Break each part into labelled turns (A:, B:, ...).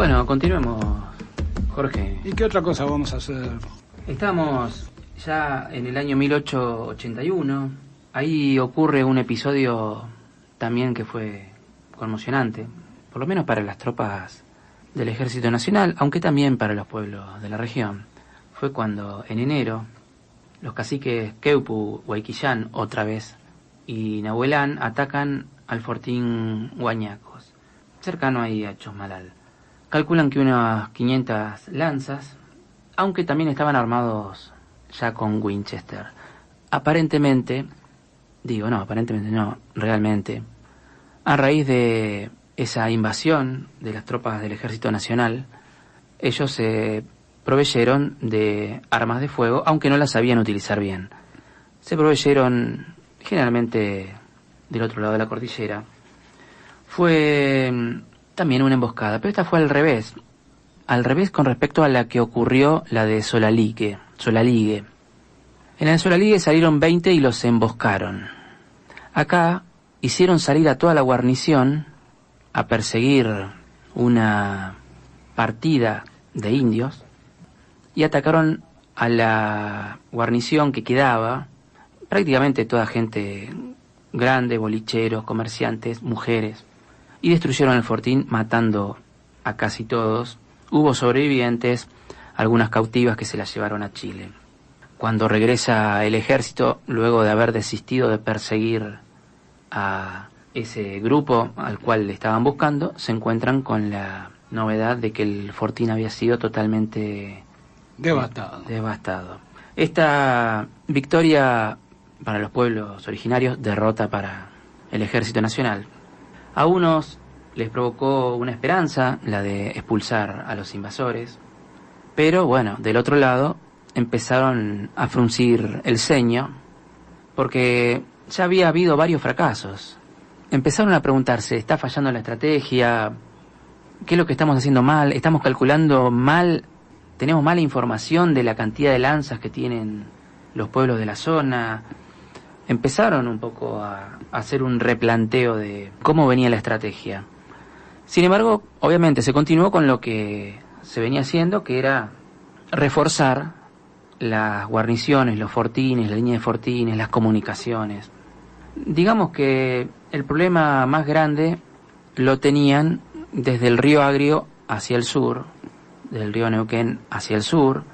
A: Bueno, continuemos, Jorge.
B: ¿Y qué otra cosa vamos a hacer?
A: Estamos ya en el año 1881. Ahí ocurre un episodio también que fue conmocionante, por lo menos para las tropas del Ejército Nacional, aunque también para los pueblos de la región. Fue cuando en enero los caciques Queupu, Huayquillán otra vez y Nahuelán atacan al fortín Huañacos, cercano ahí a Chosmalal. Calculan que unas 500 lanzas, aunque también estaban armados ya con Winchester. Realmente, a raíz de esa invasión de las tropas del Ejército Nacional, ellos se proveyeron de armas de fuego, aunque no las sabían utilizar bien. Se proveyeron generalmente del otro lado de la cordillera. Fue también una emboscada, pero esta fue al revés con respecto a la que ocurrió la de Solaligue. En la de Solaligue salieron 20 y los emboscaron. Acá hicieron salir a toda la guarnición a perseguir una partida de indios y atacaron a la guarnición que quedaba, prácticamente toda gente grande, bolicheros, comerciantes, mujeres, y destruyeron el fortín matando a casi todos. Hubo sobrevivientes, algunas cautivas que se las llevaron a Chile. Cuando regresa el ejército, luego de haber desistido de perseguir a ese grupo al cual le estaban buscando, se encuentran con la novedad de que el fortín había sido totalmente devastado. Esta victoria para los pueblos originarios, derrota para el Ejército Nacional. A unos les provocó una esperanza, la de expulsar a los invasores, pero bueno, del otro lado empezaron a fruncir el ceño, porque ya había habido varios fracasos. Empezaron a preguntarse, ¿está fallando la estrategia? ¿Qué es lo que estamos haciendo mal? ¿Estamos calculando mal? ¿Tenemos mala información de la cantidad de lanzas que tienen los pueblos de la zona? Empezaron un poco a hacer un replanteo de cómo venía la estrategia. Sin embargo, obviamente se continuó con lo que se venía haciendo, que era reforzar las guarniciones, los fortines, la línea de fortines, las comunicaciones. Digamos que el problema más grande lo tenían desde el río Agrio hacia el sur, del río Neuquén hacia el sur,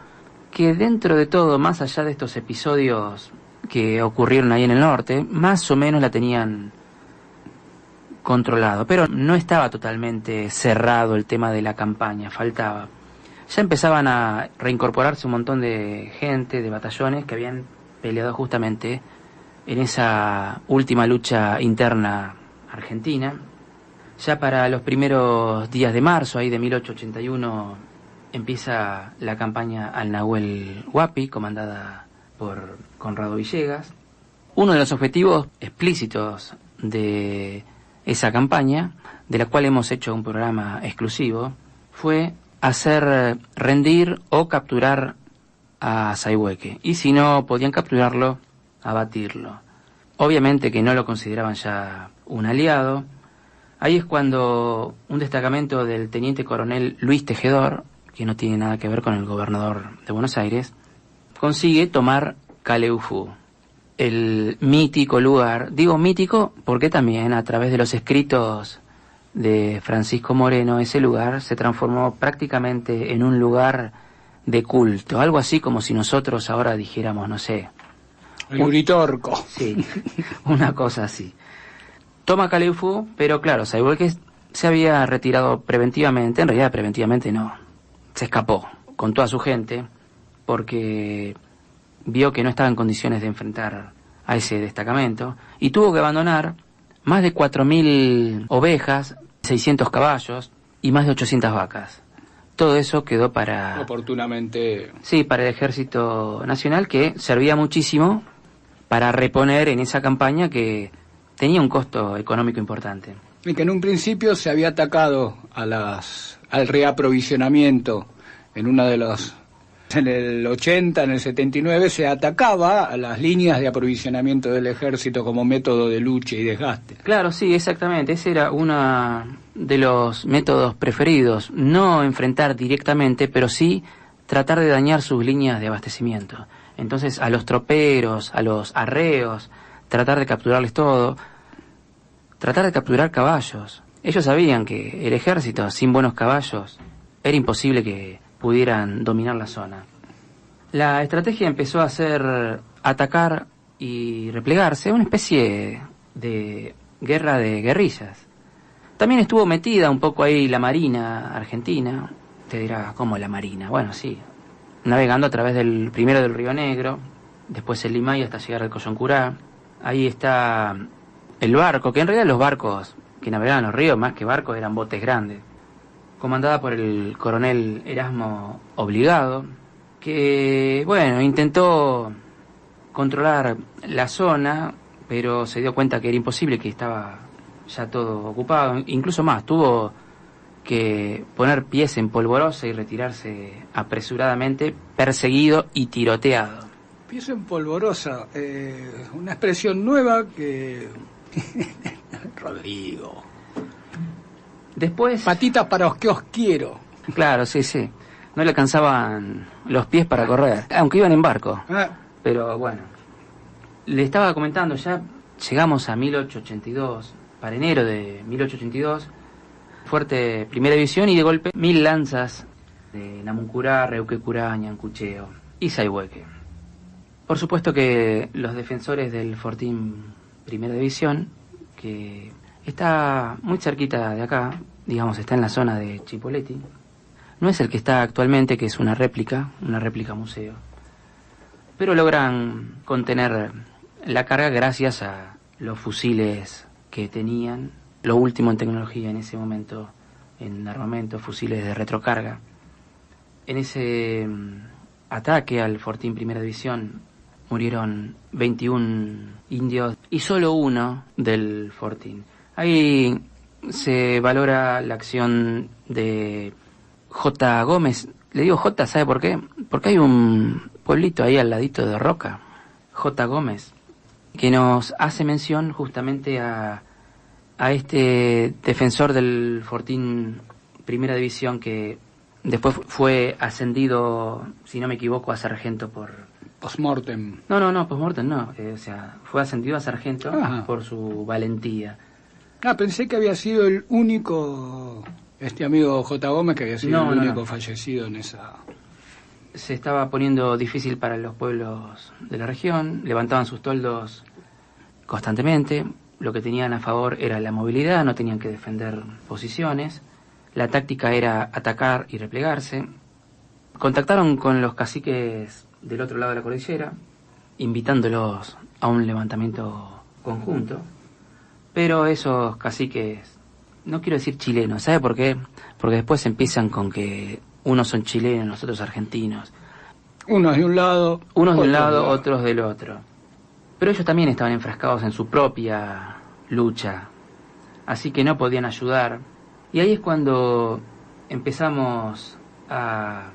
A: que dentro de todo, más allá de estos episodios que ocurrieron ahí en el norte, más o menos la tenían controlado, pero no estaba totalmente cerrado el tema de la campaña, faltaba. Ya empezaban a reincorporarse un montón de gente, de batallones que habían peleado justamente en esa última lucha interna argentina. Ya para los primeros días de marzo, ahí de 1881, empieza la campaña al Nahuel Huapi, comandada por Conrado Villegas. Uno de los objetivos explícitos de esa campaña, de la cual hemos hecho un programa exclusivo, fue hacer rendir o capturar a Sayhueque, y si no podían capturarlo, abatirlo. Obviamente que no lo consideraban ya un aliado. Ahí es cuando un destacamento del teniente coronel Luis Tejedor, que no tiene nada que ver con el gobernador de Buenos Aires, consigue tomar Caleufú, el mítico lugar. Digo mítico porque también a través de los escritos de Francisco Moreno ese lugar se transformó prácticamente en un lugar de culto, algo así como si nosotros ahora dijéramos, no sé,
B: el Uritorco.
A: Sí, una cosa así. Toma Caleufú, pero claro, Sayhueque se había retirado preventivamente, en realidad preventivamente no, se escapó con toda su gente porque vio que no estaba en condiciones de enfrentar a ese destacamento y tuvo que abandonar más de 4.000 ovejas, 600 caballos y más de 800 vacas. Todo eso quedó para...
B: Oportunamente...
A: Sí, para el Ejército Nacional, que servía muchísimo para reponer en esa campaña que tenía un costo económico importante.
B: Y que en un principio se había atacado al reaprovisionamiento en una de las En el 80, en el 79, se atacaba a las líneas de aprovisionamiento del ejército como método de lucha y desgaste.
A: Claro, sí, exactamente. Ese era uno de los métodos preferidos. No enfrentar directamente, pero sí tratar de dañar sus líneas de abastecimiento. Entonces, a los troperos, a los arreos, tratar de capturarles todo. Tratar de capturar caballos. Ellos sabían que el ejército, sin buenos caballos, era imposible que pudieran dominar la zona. La estrategia empezó a ser atacar y replegarse, una especie de guerra de guerrillas. También estuvo metida un poco ahí la Marina Argentina. Te dirá, ¿cómo la Marina? Bueno, sí, navegando a través primero del Río Negro, después el Limay hasta llegar al Coyoncurá. Ahí está el barco, que en realidad los barcos que navegaban los ríos, más que barcos, eran botes grandes, comandada por el coronel Erasmo Obligado, que, bueno, intentó controlar la zona, pero se dio cuenta que era imposible, que estaba ya todo ocupado. Incluso más, tuvo que poner pies en polvorosa y retirarse apresuradamente, perseguido y tiroteado.
B: Pies en polvorosa, una expresión nueva que... Rodrigo.
A: Después...
B: Patitas para los que os quiero.
A: Claro, sí, sí. No le alcanzaban los pies para correr, aunque iban en barco. Pero bueno, le estaba comentando, ya llegamos a 1882, para enero de 1882, fuerte primera división y de golpe 1000 lanzas de Namuncurá, Reuquecurá, Ñancucheo y Sayhueque. Por supuesto que los defensores del Fortín Primera División, que está muy cerquita de acá, digamos, está en la zona de Chipoleti, no es el que está actualmente, que es una réplica museo, pero logran contener la carga gracias a los fusiles que tenían, lo último en tecnología en ese momento, en armamento, fusiles de retrocarga. En ese ataque al Fortín Primera División murieron 21 indios y solo uno del Fortín. Ahí se valora la acción de J. Gómez. Le digo J, ¿sabe por qué? Porque hay un pueblito ahí al ladito de Roca, J. Gómez, que nos hace mención justamente a este defensor del Fortín Primera División, que después fue ascendido, si no me equivoco, a sargento por...
B: Postmortem.
A: No, postmortem no. O sea, fue ascendido a sargento por su valentía.
B: Pensé que había sido el único, este amigo J. Gómez, que había sido el único fallecido en esa...
A: Se estaba poniendo difícil para los pueblos de la región, levantaban sus toldos constantemente, lo que tenían a favor era la movilidad, no tenían que defender posiciones, la táctica era atacar y replegarse. Contactaron con los caciques del otro lado de la cordillera, invitándolos a un levantamiento conjunto, pero esos caciques, no quiero decir chilenos, ¿sabe por qué? Porque después empiezan con que unos son chilenos, otros argentinos.
B: Unos de un lado,
A: otros del otro. Pero ellos también estaban enfrascados en su propia lucha, así que no podían ayudar. Y ahí es cuando empezamos a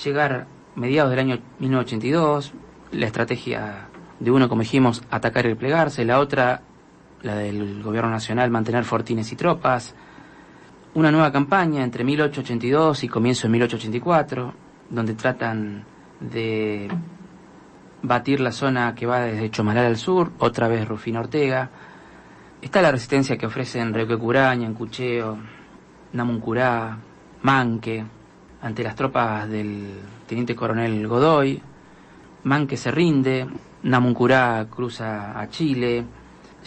A: llegar mediados del año 1982, la estrategia de uno, como dijimos, atacar y replegarse, la otra, la del gobierno nacional, mantener fortines y tropas, una nueva campaña entre 1882 y comienzo de 1884, donde tratan de batir la zona que va desde Chomalal al sur, otra vez Rufino Ortega. Está la resistencia que ofrecen Reuquecurá, Ñancucheo, Namuncurá, Manque, ante las tropas del teniente coronel Godoy. Manque se rinde, Namuncurá cruza a Chile.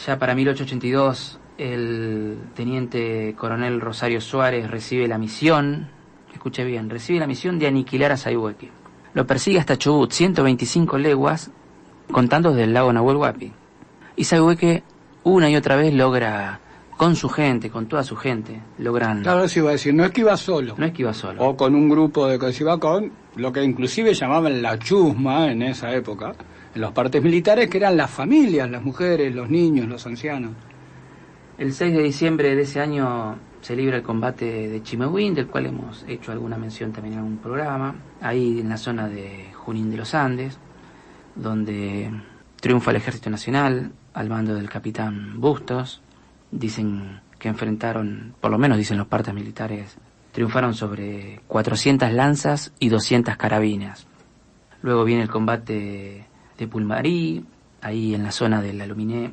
A: Ya para 1882 el teniente coronel Rosario Suárez recibe la misión, escuche bien, recibe la misión de aniquilar a Sayhueque. Lo persigue hasta Chubut, 125 leguas, contando desde el lago Nahuel Huapi. Y Sayhueque una y otra vez logra, con su gente, con toda su gente, logran...
B: Claro, eso iba a decir, no es que iba solo.
A: No es que iba solo.
B: O con un grupo de que se iba con lo que inclusive llamaban la chusma en esa época, en los partes militares, que eran las familias, las mujeres, los niños, los ancianos.
A: El 6 de diciembre de ese año se libra el combate de Chimehuín, del cual hemos hecho alguna mención también en un programa, ahí en la zona de Junín de los Andes, donde triunfa el Ejército Nacional al mando del capitán Bustos. Dicen que enfrentaron, por lo menos dicen los partes militares, triunfaron sobre 400 lanzas y 200 carabinas. Luego viene el combate de Pulmarí, ahí en la zona del Aluminé,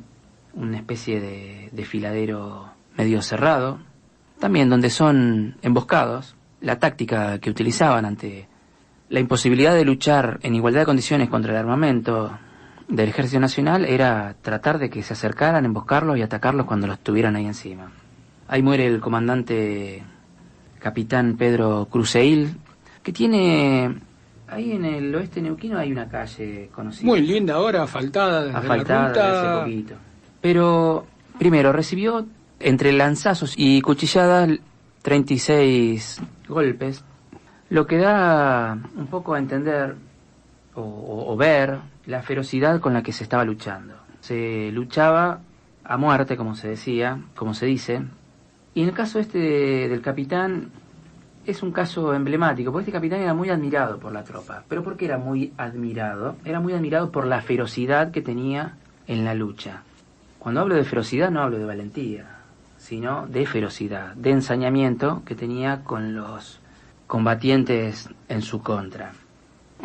A: una especie de desfiladero medio cerrado, también donde son emboscados. La táctica que utilizaban ante la imposibilidad de luchar en igualdad de condiciones contra el armamento del Ejército Nacional era tratar de que se acercaran, emboscarlos y atacarlos cuando los tuvieran ahí encima. Ahí muere el comandante capitán Pedro Cruzeil, que tiene... Ahí en el oeste neuquino hay una calle conocida.
B: Muy linda ahora, asfaltada desde
A: asfaltada
B: la ruta.
A: desde hace poquito. Pero, primero, recibió entre lanzazos y cuchilladas 36 golpes, lo que da un poco a entender o ver la ferocidad con la que se estaba luchando. Se luchaba a muerte, como se decía, como se dice, y en el caso del capitán es un caso emblemático, porque este capitán era muy admirado por la tropa. ¿Pero por qué era muy admirado? Era muy admirado por la ferocidad que tenía en la lucha. Cuando hablo de ferocidad no hablo de valentía, sino de ferocidad, de ensañamiento que tenía con los combatientes en su contra.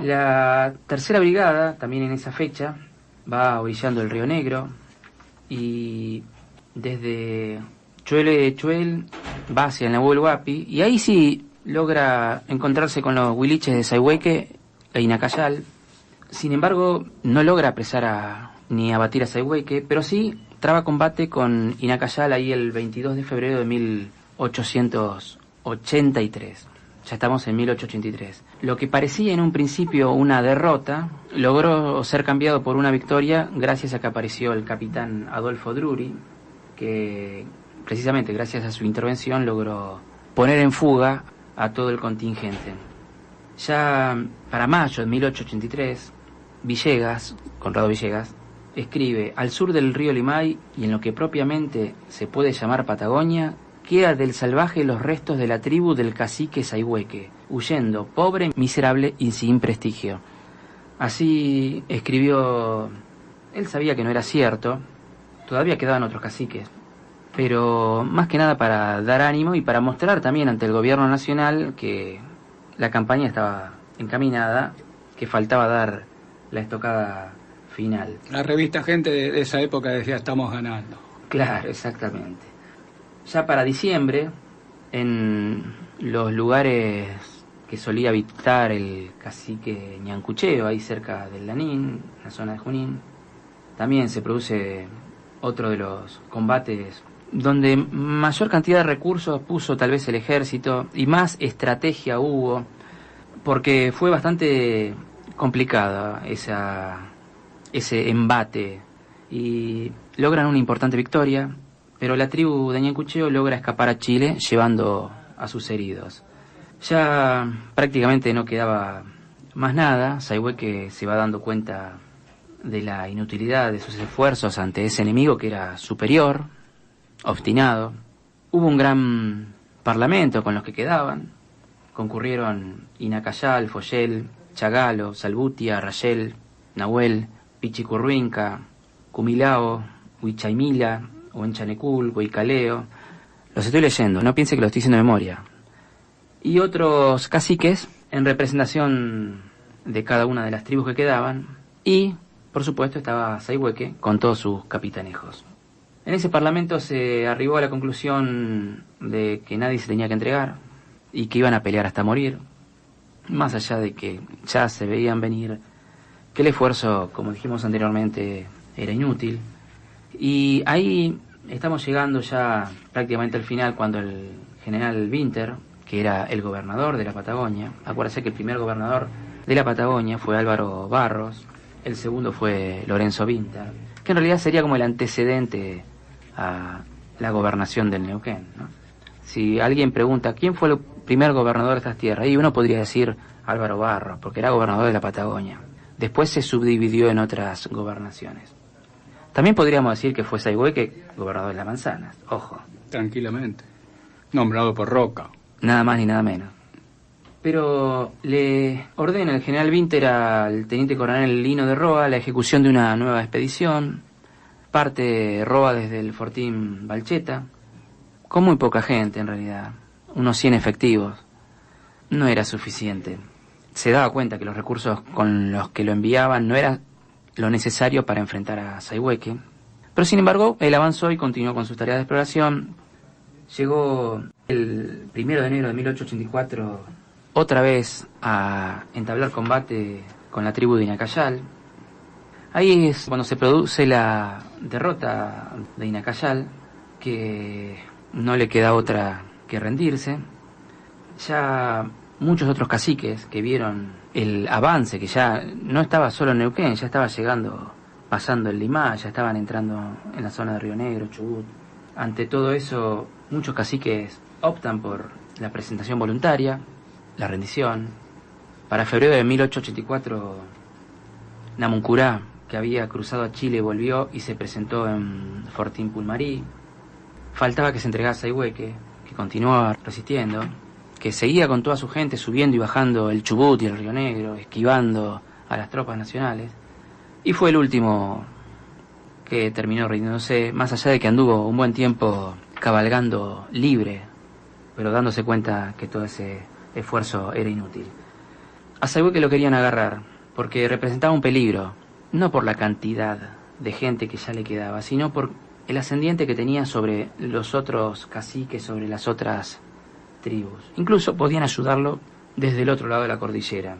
A: La tercera brigada, también en esa fecha, va orillando el Río Negro y desde Chuel va hacia el Nahuel Huapi, y ahí sí logra encontrarse con los huiliches de Sayhueque e Inacayal. Sin embargo, no logra apresar ni abatir a Sayhueque, pero sí traba combate con Inacayal ahí el 22 de febrero de 1883. Ya estamos en 1883. Lo que parecía en un principio una derrota, logró ser cambiado por una victoria gracias a que apareció el capitán Adolfo Drury, que precisamente gracias a su intervención logró poner en fuga a todo el contingente. Ya para mayo de 1883, Villegas, Conrado Villegas, escribe: al sur del río Limay y en lo que propiamente se puede llamar Patagonia, queda del salvaje los restos de la tribu del cacique Sayhueque, huyendo, pobre, miserable y sin prestigio. Así escribió. Él sabía que no era cierto, todavía quedaban otros caciques, pero más que nada para dar ánimo y para mostrar también ante el gobierno nacional que la campaña estaba encaminada, que faltaba dar la estocada final.
B: La revista Gente de esa época decía: estamos ganando.
A: Claro, exactamente. Ya para diciembre, en los lugares que solía habitar el cacique Ñancucheo, ahí cerca del Lanín, la zona de Junín, también se produce otro de los combates donde mayor cantidad de recursos puso tal vez el ejército y más estrategia hubo, porque fue bastante complicada ese embate y logran una importante victoria, pero la tribu de Ñancucheo logra escapar a Chile llevando a sus heridos. Ya prácticamente no quedaba más nada. Sayhueque se va dando cuenta de la inutilidad de sus esfuerzos ante ese enemigo que era superior, obstinado. Hubo un gran parlamento con los que quedaban. Concurrieron Inacayal, Foyel, Chagalo, Salbutia, Rayel, Nahuel, Pichicurruinca, Cumilao, Huichaimila, Huenchanecul, Huicaleo. Los estoy leyendo, no piense que lo estoy diciendo de memoria. Y otros caciques en representación de cada una de las tribus que quedaban. Y, por supuesto, estaba Sayhueque con todos sus capitanejos. En ese parlamento se arribó a la conclusión de que nadie se tenía que entregar y que iban a pelear hasta morir, más allá de que ya se veían venir que el esfuerzo, como dijimos anteriormente, era inútil. Y ahí estamos llegando ya prácticamente al final, cuando el general Winter, que era el gobernador de la Patagonia, acuérdense que el primer gobernador de la Patagonia fue Álvaro Barros, el segundo fue Lorenzo Winter, que en realidad sería como el antecedente a la gobernación del Neuquén, ¿no? Si alguien pregunta quién fue el primer gobernador de estas tierras, y uno podría decir Álvaro Barros, porque era gobernador de la Patagonia. Después se subdividió en otras gobernaciones. También podríamos decir que fue Sayhueque gobernador de las Manzanas, ojo.
B: Tranquilamente. Nombrado por Roca.
A: Nada más ni nada menos. Pero le ordena el general Vinter al teniente coronel Lino de Roa la ejecución de una nueva expedición. Parte Roa desde el fortín Balcheta, con muy poca gente en realidad, unos 100 efectivos. No era suficiente. Se daba cuenta que los recursos con los que lo enviaban no eran lo necesario para enfrentar a Sayhueque. Pero sin embargo, él avanzó y continuó con sus tareas de exploración. Llegó el 1 de enero de 1884 otra vez a entablar combate con la tribu de Inacayal. Ahí es cuando se produce la derrota de Inacayal, que no le queda otra que rendirse. Ya muchos otros caciques que vieron el avance, que ya no estaba solo en Neuquén, ya estaba llegando, pasando el Limá, ya estaban entrando en la zona de Río Negro, Chubut. Ante todo eso, muchos caciques optan por la presentación voluntaria, la rendición. Para febrero de 1884, Namuncurá, que había cruzado a Chile, volvió y se presentó en Fortín Pulmarí. Faltaba que se entregara a Sayhueque, que continuaba resistiendo, que seguía con toda su gente subiendo y bajando el Chubut y el Río Negro, esquivando a las tropas nacionales. Y fue el último que terminó rindiéndose, más allá de que anduvo un buen tiempo cabalgando libre, pero dándose cuenta que todo ese esfuerzo era inútil. A Sayhueque lo querían agarrar porque representaba un peligro, no por la cantidad de gente que ya le quedaba, sino por el ascendiente que tenía sobre los otros caciques, sobre las otras tribus. Incluso podían ayudarlo desde el otro lado de la cordillera.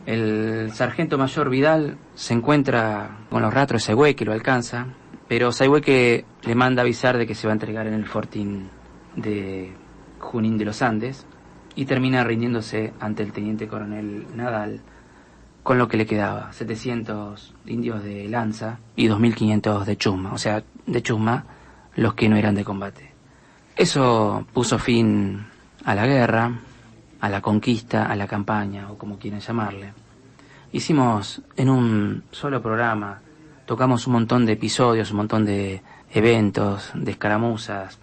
A: El sargento mayor Vidal se encuentra con los rastros de Sayhueque, lo alcanza, pero Sayhueque le manda avisar de que se va a entregar en el fortín de Junín de los Andes y termina rindiéndose ante el teniente coronel Nadal con lo que le quedaba, 700 indios de lanza y 2.500 de chusma, o sea, de chusma los que no eran de combate. Eso puso fin a la guerra, a la conquista, a la campaña, o como quieran llamarle. Hicimos en un solo programa, tocamos un montón de episodios, un montón de eventos, de escaramuzas.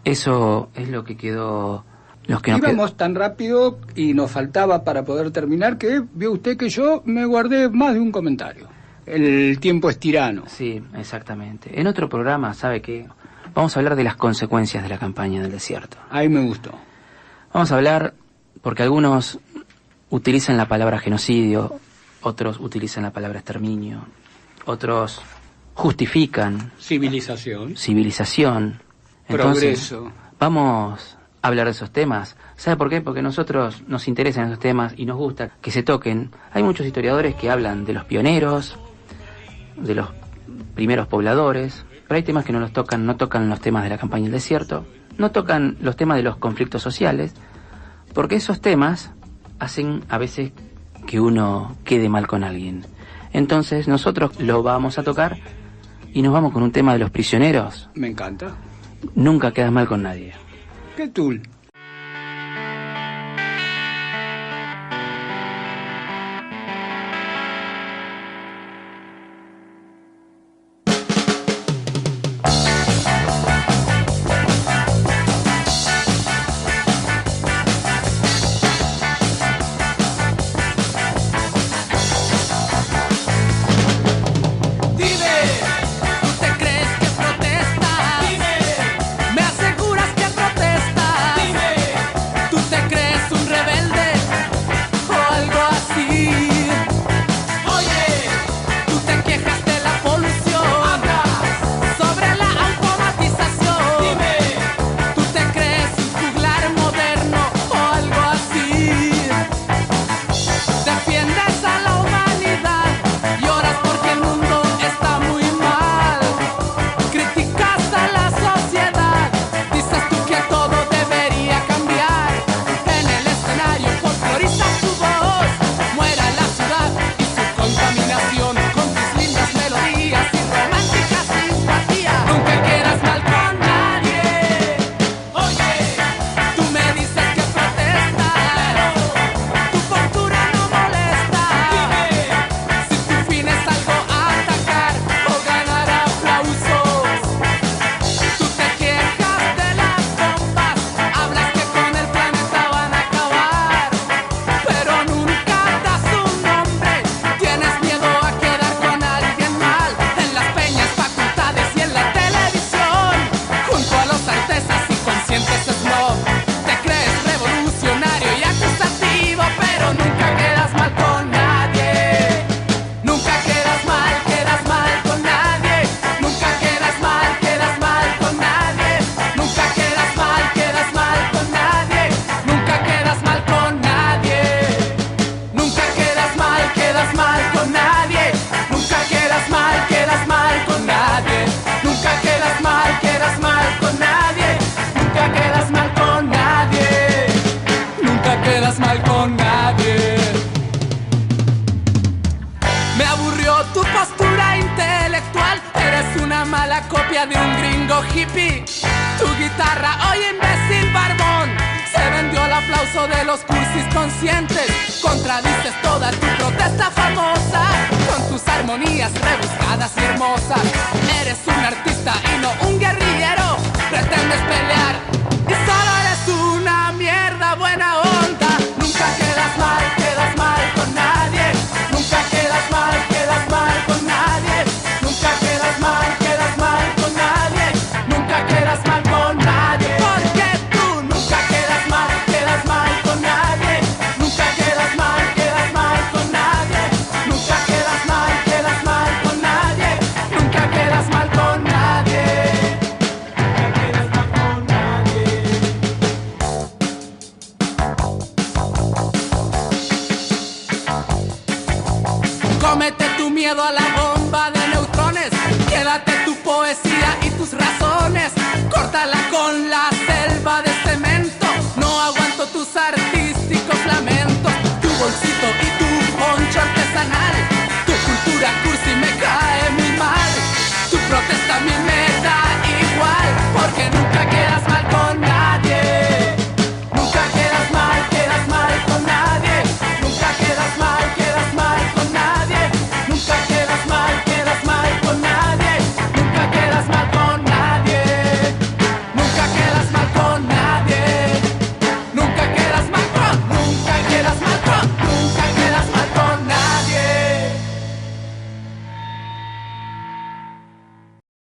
A: Eso es lo que quedó.
B: Íbamos tan rápido y nos faltaba para poder terminar que vio usted que yo me guardé más de un comentario. El tiempo es tirano.
A: Sí, exactamente. En otro programa, ¿sabe qué? Vamos a hablar de las consecuencias de la campaña del desierto.
B: Ahí me gustó.
A: Vamos a hablar, porque algunos utilizan la palabra genocidio, otros utilizan la palabra exterminio, otros justifican
B: Civilización.
A: Entonces,
B: Progreso.
A: vamos a hablar de esos temas. ¿Sabe por qué? Porque a nosotros nos interesan esos temas y nos gusta que se toquen. Hay muchos historiadores que hablan de los pioneros, de los primeros pobladores, pero hay temas que no tocan los temas de la campaña del desierto, no tocan los temas de los conflictos sociales, porque esos temas hacen a veces que uno quede mal con alguien. Entonces nosotros lo vamos a tocar y nos vamos con un tema de los prisioneros.
B: Me encanta.
A: Nunca quedas mal con nadie.
B: ¿Qué tul?
C: ¿Me aseguras que protesta? gringo hippie, tu guitarra, oye imbécil barbón. Se vendió el aplauso de los cursis conscientes. Contradices toda tu protesta famosa con tus armonías rebuscadas y hermosas. Eres un artista y no un guerrillero. Pretendes pelear y solo eres una mierda buena onda. Nunca quedas mal con nadie. Nunca quedas mal con nadie. Nunca quedas mal con nadie. Nunca quedas mal con nadie. Porque tú nunca quedas mal con nadie. Nunca quedas mal con nadie. Nunca quedas mal con nadie. Nunca quedas mal con nadie. Cómete tu miedo a la